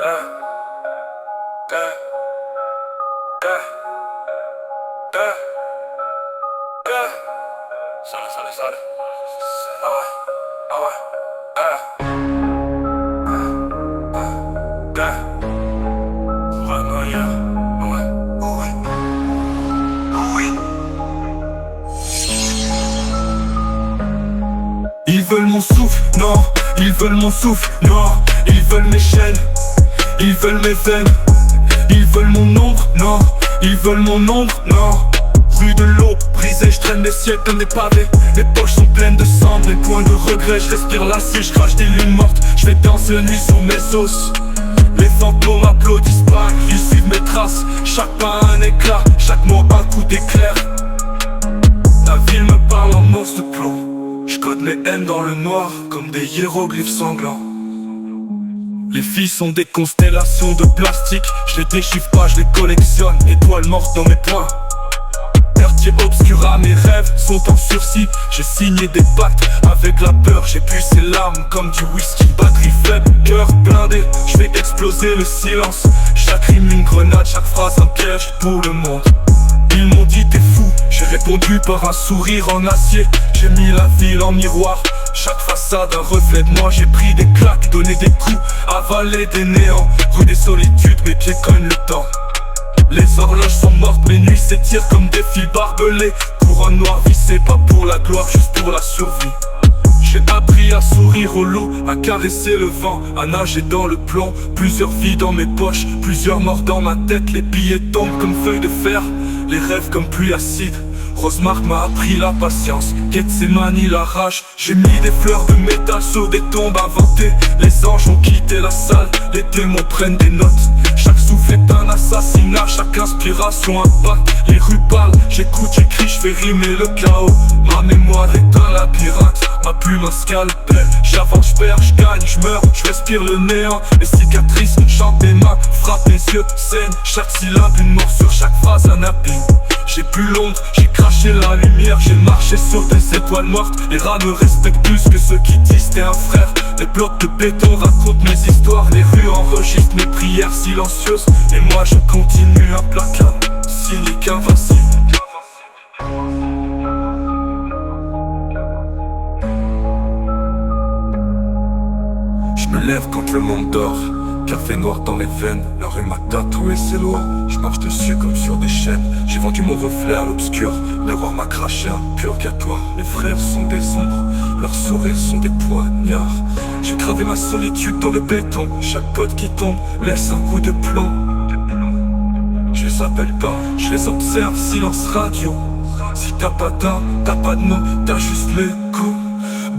Sale. Ils veulent mon souffle, non. Ils veulent mon souffle, non. Ils veulent mes chaînes, ils veulent mes veines. Ils veulent mon ombre, non. Ils veulent mon ombre, non. Rue de l'eau, brisée, je traîne des siècles comme des pavés. Mes poches sont pleines de cendres, mes points de regret. Je respire l'acier, je crache des lunes mortes. Je fais danser nuit sous mes os. Les fantômes applaudissent pas, ils suivent mes traces. Chaque pas un éclat, chaque mot un coup d'éclair. La ville me parle en morse de plomb. Je code mes haines dans le noir, comme des hiéroglyphes sanglants. Les filles sont des constellations de plastique. Je les déchiffre pas, je les collectionne. Étoiles mortes dans mes poings. Quartier obscura, mes rêves sont en sursis. J'ai signé des pactes avec la peur. J'ai bu ces larmes comme du whisky. Batterie faible, cœur blindé. Je vais exploser le silence. Chaque rime une grenade, chaque phrase un piège pour le monde. Ils m'ont dit t'es fou, j'ai répondu par un sourire en acier. J'ai mis la ville en miroir, chaque façade un reflet de moi. J'ai pris des claques, donné des coups, avalé des néants. Rue des solitudes, mes pieds cognent le temps. Les horloges sont mortes, mes nuits s'étirent comme des fils barbelés. Couronne noire vissée, pas pour la gloire, juste pour la survie. J'ai appris à sourire au loup, à caresser le vent, à nager dans le plomb. Plusieurs vies dans mes poches, plusieurs morts dans ma tête. Les billets tombent comme feuilles de fer, les rêves comme pluie acide. Rosemark m'a appris la patience, Gethsemane la rage. J'ai mis des fleurs de métal sur des tombes inventées. Les anges ont quitté la salle, les démons prennent des notes. Chaque souffle est un assassinat, chaque inspiration un pacte. Les rues parlent, j'écoute, j'écris, je fais rimer le chaos. Ma mémoire est un labyrinthe, ma plume un scalpel. J'avance, je perds, je gagne, je meurs, je respire le néant. Les cicatrices chantent mes mains, frappent mes yeux, saignent. Chaque syllabe une morsure, chaque phrase un abîme. J'ai bu l'ombre, j'ai craché la lumière. J'ai marché sur des étoiles mortes. Les rats me respectent plus que ceux qui disent t'es un frère. Les blocs de béton racontent mes histoires. Les rues enregistrent mes prières silencieuses. Et moi je continue implacable, cynique, invincible. Je me lève quand le monde dort. Café noir dans les veines, la rue m'a tatoué ses lois. Je marche dessus comme sur des chaînes. J'ai vendu mon reflet à l'obscur. Le roi m'a craché un purgatoire. Les frères sont des ombres, leurs sourires sont des poignards. J'ai gravé ma solitude dans le béton. Chaque pote qui tombe laisse un coup de plomb. Je les appelle pas, je les observe, silence radio. Si t'as pas d'âme, t'as pas de mots, t'as juste les coups.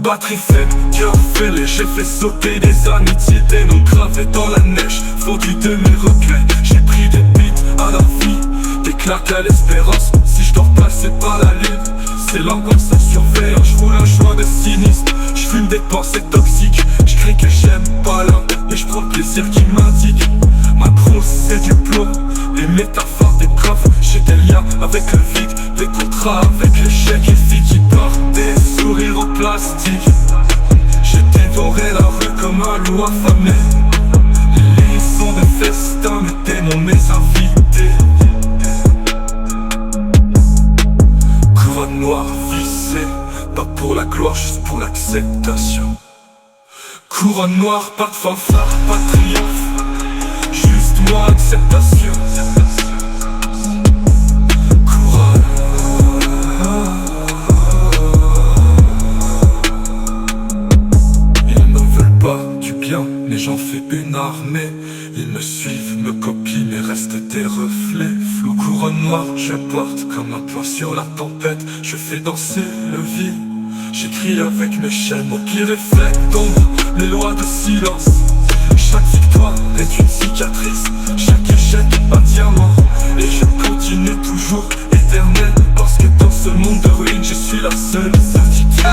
Batterie faible, cœur fêlé, j'ai fait sauter des amitiés, des noms gravés dans la neige, fondus de mes regrets. J'ai pris des bites à la vie, des claques à l'espérance. Si je dors pas c'est pas la lune, c'est l'angoisse à surveiller. Je roule un joint de sinistre, je fume des pensées toxiques. Je crie que j'aime pas l'homme et je prends le plaisir qui m'indique. Ma trousse c'est du plomb, les métaphores des profs. J'ai des liens avec le vide, des contrats avec l'échec. Les filles qui portent des sourires au plastique. J'ai dévoré la rue comme un loup affamé. Les livres sont des festins, mes démons, mes invités. Couronne noire vissée, pas pour la gloire, juste pour l'acceptation. Couronne noire, pas de fanfare, pas de triomphe, juste moi, acceptation. Mais j'en fais une armée. Ils me suivent, me copient, mais restent des reflets flous. Couronne noire, je porte comme un poids sur la tempête. Je fais danser le vide. J'écris avec mes chaînes. Mon pied reflète d'ombre, les lois de silence. Chaque victoire est une cicatrice, chaque échec un diamant. Et je continue toujours éternel, parce que dans ce monde de ruines, je suis la seule certitude.